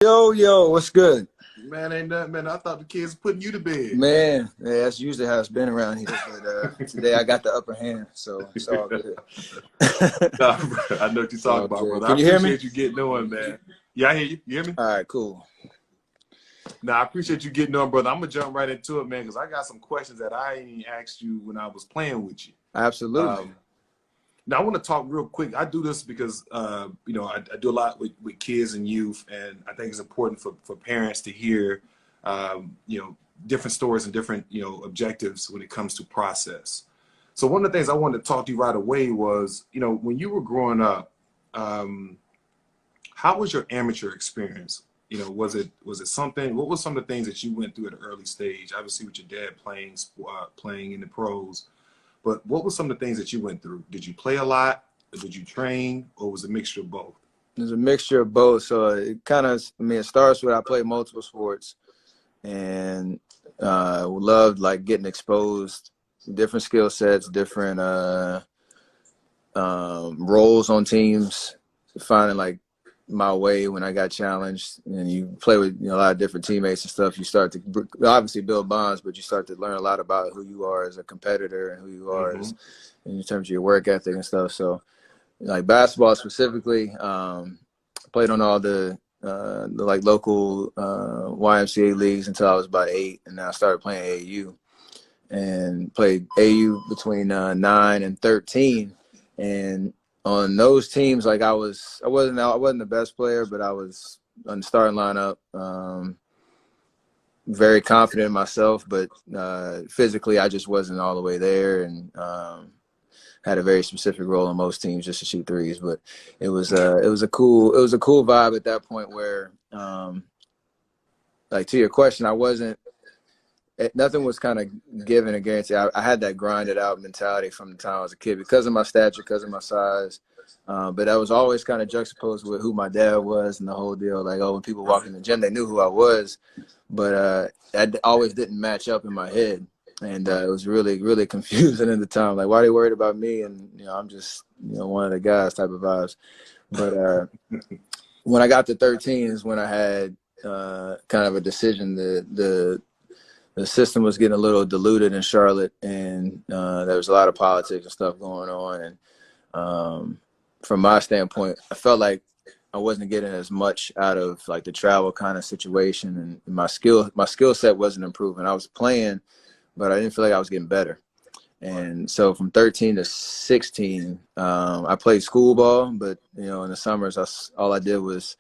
Yo, what's good? Man, ain't nothing, man. I thought the kids putting you to bed. Man, yeah, that's usually how it's been around here. But today I got the upper hand, so it's all good. Nah, bro, I know what you're It's talking all about, good. brother. I Can you hear me? appreciate you getting on, man. Yeah, I hear you. You hear me? All right, cool. Nah, I appreciate you getting on, brother. I'm gonna jump right into it, man, because I got some questions that I ain't even asked you when I was playing with you. Absolutely. Now I want to talk real quick. I do this because I do a lot with kids and youth, and I think it's important for parents to hear different stories and different objectives when it comes to process. So one of the things I wanted to talk to you right away was, when you were growing up, how was your amateur experience? Was it something? What was some of the things that you went through at an early stage? Obviously, with your dad playing in the pros, but what were some of the things that you went through? Did you play a lot? Or did you train? Or was it a mixture of both? There's a mixture of both. So it kind of, it starts with I played multiple sports and loved like getting exposed, different skill sets, different roles on teams, finding like my way when I got challenged. And you play with a lot of different teammates and stuff. You start to obviously build bonds, but you start to learn a lot about who you are as a competitor and who you are as in terms of your work ethic and stuff. So like basketball specifically, played on all the like local YMCA leagues until I was about 8, and then I started playing AAU and played AU between 9 and 13. And on those teams, like I wasn't the best player, but I was on the starting lineup. Very confident in myself, but physically I just wasn't all the way there, and had a very specific role in most teams just to shoot threes. But it was a cool vibe at that point where like to your question, nothing was kind of given a guarantee. I had that grinded out mentality from the time I was a kid because of my stature, because of my size. But I was always kind of juxtaposed with who my dad was and the whole deal. Like, when people walked in the gym, they knew who I was, but I always didn't match up in my head. And it was really, really confusing at the time. Like, why are they worried about me? And, I'm just, one of the guys type of vibes. But when I got to 13 is when I had kind of a decision. The system was getting a little diluted in Charlotte, and there was a lot of politics and stuff going on. And from my standpoint, I felt like I wasn't getting as much out of like the travel kind of situation, and my skill set wasn't improving. I was playing, but I didn't feel like I was getting better. And so from 13 to 16, I played school ball, but in the summers, all I did was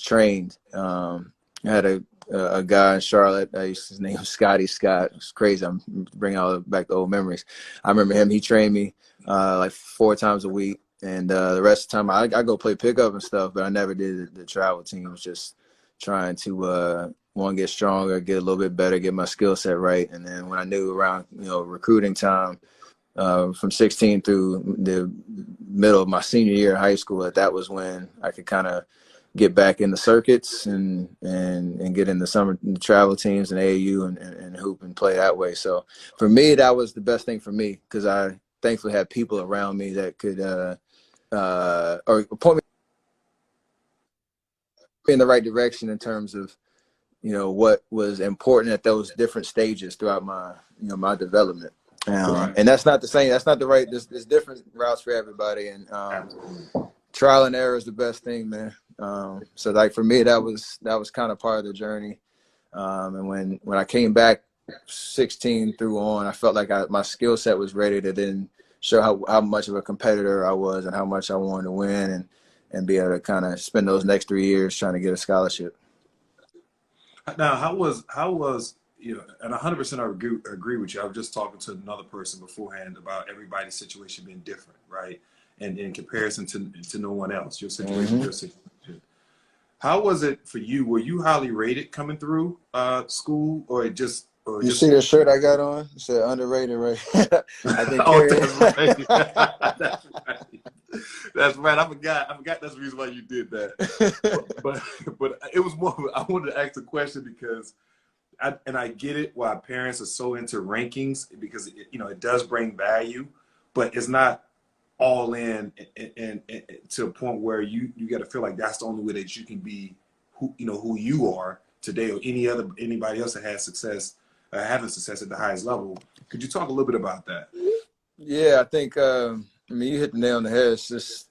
trained. I had a guy in Charlotte. His name was Scott. It's crazy. I'm bringing back the old memories. I remember him. He trained me like 4 times a week, and the rest of the time I go play pickup and stuff. But I never did the travel team. Was just trying to want to get stronger, get a little bit better, get my skill set right. And then when I knew around recruiting time, from 16 through the middle of my senior year of high school, that was when I could kind of get back in the circuits and get in the summer travel teams and AAU and hoop and play that way. So for me, that was the best thing for me because I thankfully had people around me that could or point me in the right direction in terms of what was important at those different stages throughout my my development. And that's not the same. That's not the right. There's different routes for everybody, and trial and error is the best thing, man. So like for me, that was kind of part of the journey. And when I came back 16 through on, I felt like my skill set was ready to then show how much of a competitor I was and how much I wanted to win and be able to kind of spend those next 3 years trying to get a scholarship. Now, how was and 100% I agree with you. I was just talking to another person beforehand about everybody's situation being different, right? And in comparison to no one else, your situation, your situation. How was it for you? Were you highly rated coming through school, You see the shirt I got on? It said underrated, right? I think that's right. That's right. That's right. I forgot that's the reason why you did that. But it was more. I wanted to ask the question because, I get it why parents are so into rankings because it does bring value, but it's not all in and to a point where you got to feel like that's the only way that you can be who you are today, or anybody else that has success, having success at the highest level. Could you talk a little bit about that? Yeah, I think I mean, you hit the nail on the head. It's just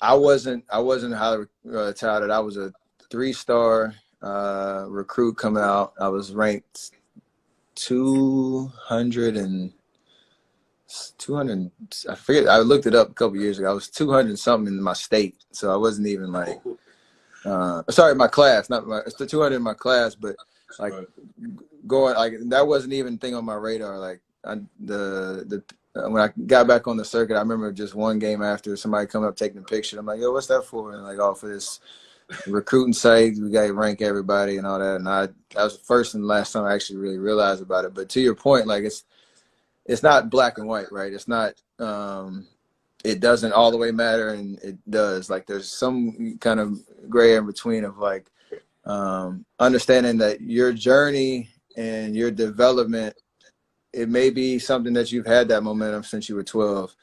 I wasn't highly touted. I was a 3-star recruit coming out. I was ranked 200 and 200. I forget. I looked it up a couple years ago. I was 200 something in my state, so I wasn't even like. Sorry, my class, not my. It's the 200 in my class, but like going like that wasn't even a thing on my radar. Like when I got back on the circuit, I remember just one game after somebody coming up taking a picture. I'm like, yo, what's that for? And like, oh, for this recruiting site, we got to rank everybody and all that. And that was the first and last time I actually really realized about it. But to your point, like it's not black and white, right? It's not. It doesn't all the way matter, and it does. Like there's some kind of gray in between of like understanding that your journey and your development, it may be something that you've had that momentum since you were 12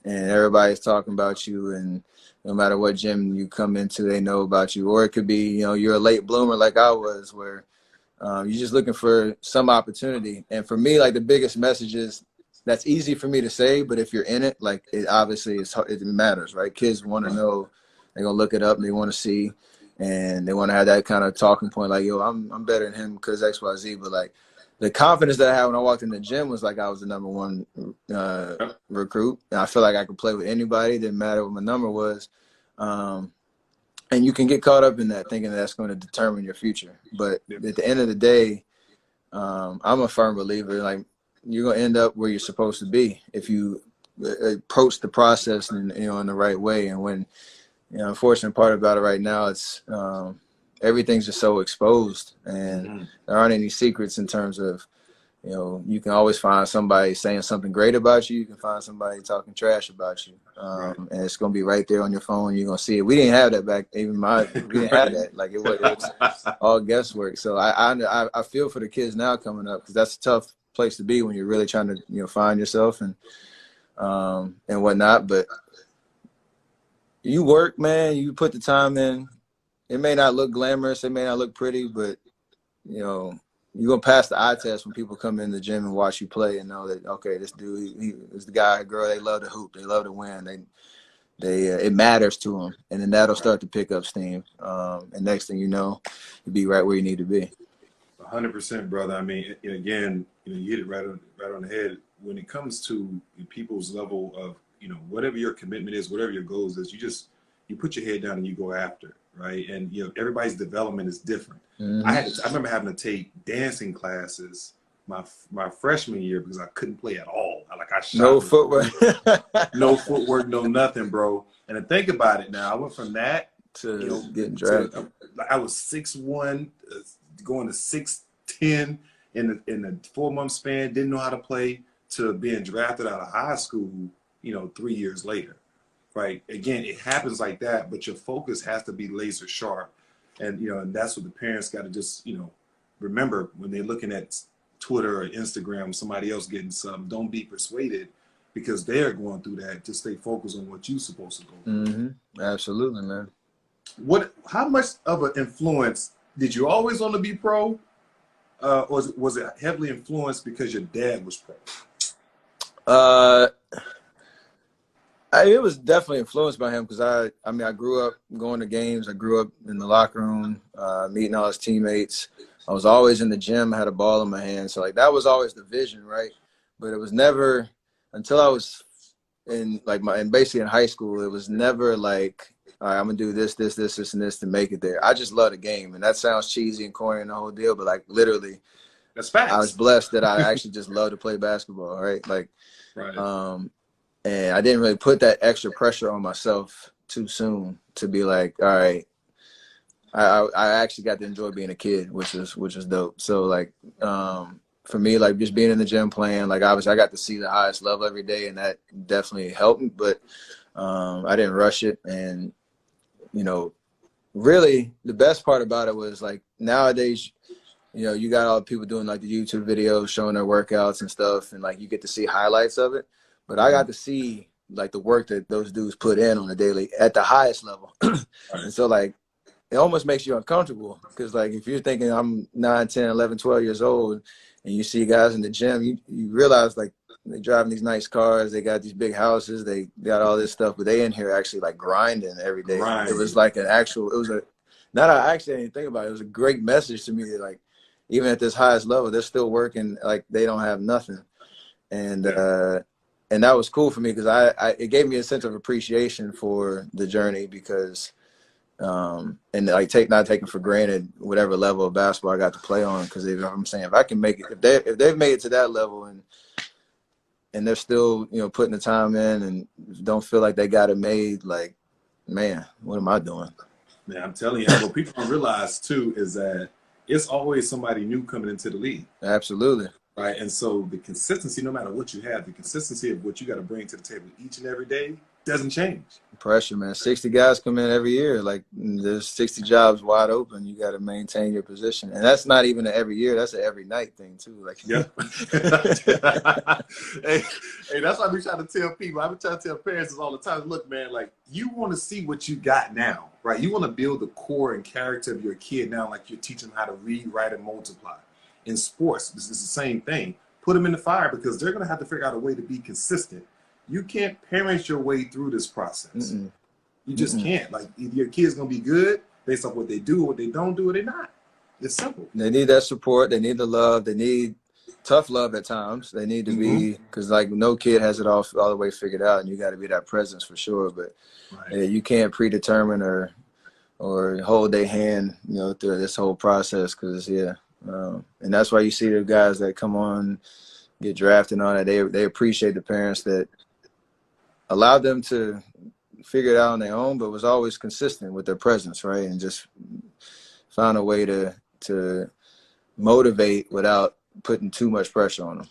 and everybody's talking about you, and no matter what gym you come into, they know about you. Or it could be, you're a late bloomer like I was, where you're just looking for some opportunity. And for me, like the biggest message is that's easy for me to say, but if you're in it, like it obviously it matters, right? Kids want to know, they're going to look it up and they want to see, and they want to have that kind of talking point like, yo, I'm better than him because X, Y, Z. But like, the confidence that I had when I walked in the gym was like I was the #1 recruit. And I feel like I could play with anybody. It didn't matter what my number was. And you can get caught up in that thinking that's going to determine your future. But at the end of the day, I'm a firm believer, like you're going to end up where you're supposed to be if you approach the process in the right way. And when, unfortunate part about it right now, it's everything's just so exposed, and there aren't any secrets in terms of, you can always find somebody saying something great about you. You can find somebody talking trash about you. And it's going to be right there on your phone. You're going to see it. We didn't have that back. We didn't have that. Like it was all guesswork. So I feel for the kids now coming up, because that's a tough place to be when you're really trying to, find yourself and whatnot. But you work, man, you put the time in. It may not look glamorous, it may not look pretty, but you're gonna pass the eye test when people come in the gym and watch you play and know that, okay, this dude, he is the guy or girl, they love to hoop, they love to win, they it matters to them, and then that'll start to pick up steam. And next thing you know, you'll be right where you need to be. 100%, brother. I mean, again, you hit it right on the head. When it comes to people's level of, whatever your commitment is, whatever your goals is, you put your head down and you go after it, right? And everybody's development is different. I remember having to take dancing classes my freshman year because I couldn't play at all. I shot no footwork, no footwork, no nothing, bro. And to think about it now, I went from that to getting drafted. I was 6'1", going to 6'10" in the 4-month span. Didn't know how to play, to being drafted out of high school, 3 years later. Right. Again, it happens like that, but your focus has to be laser sharp. And, and that's what the parents got to just, remember when they're looking at Twitter or Instagram, somebody else getting something. Don't be persuaded because they're going through that. Just stay focused on what you're supposed to go through. Absolutely, man. How much of an influence did you always want to be pro? Or was it heavily influenced because your dad was pro? It was definitely influenced by him because I grew up going to games. I grew up in the locker room, meeting all his teammates. I was always in the gym, had a ball in my hand. So like that was always the vision, right? But it was never until I was basically in high school, it was never like, all right, I'm gonna do this, and this to make it there. I just love the game. And that sounds cheesy and corny and the whole deal, but like literally that's facts. I was blessed that I actually just love to play basketball, right? Like and I didn't really put that extra pressure on myself too soon to be like, all right, I actually got to enjoy being a kid, which was dope. So like, for me, like just being in the gym playing, like obviously I got to see the highest level every day, and that definitely helped me. But I didn't rush it, and really the best part about it was like nowadays, you got all the people doing like the YouTube videos showing their workouts and stuff, and like you get to see highlights of it. But I got to see like the work that those dudes put in on a daily at the highest level. And so like it almost makes you uncomfortable because, like, if you're thinking I'm 9, 10, 11, 12 years old and you see guys in the gym, you realize, like, they driving these nice cars, they got these big houses, they got all this stuff, but they in here actually, like, grinding every day. It was like an actual, it was a, not I actually didn't think about it. It was a great message to me that, like, even at this highest level, they're still working like they don't have nothing. And that was cool for me because it gave me a sense of appreciation for the journey because and like not taking for granted whatever level of basketball I got to play on, because I'm saying if I can make it, if they've made it to that level and they're still, you know, putting the time in and don't feel like they got it made, like, man, what am I doing? Man, I'm telling you, what people don't realize too is that it's always somebody new coming into the league. Absolutely. Right. And so the consistency, no matter what you have, the consistency of what you got to bring to the table each and every day doesn't change. Pressure, man. 60 guys come in every year. Like, there's 60 jobs wide open. You got to maintain your position. And that's not even an every year. That's an every night thing, too. Like, yeah. hey, that's why we try to tell people. I've been trying to tell parents all the time, look, man, like, you want to see what you got now, right? You want to build the core and character of your kid now, like you're teaching them how to read, write, and multiply. In sports, this is the same thing. Put them in the fire because they're going to have to figure out a way to be consistent. You can't parent your way through this process. You just can't. Like, either your kid's going to be good based off what they do or what they don't do, or they're not. It's simple. They need that support. They need the love. They need tough love at times. They need to be, because, like, no kid has it all the way figured out, and you got to be that presence for sure. But you can't predetermine or hold their hand, you know, through this whole process because, and that's why you see the guys that come on, get drafted and all that. They appreciate the parents that allowed them to figure it out on their own, but was always consistent with their presence, right? And just found a way to motivate without putting too much pressure on them.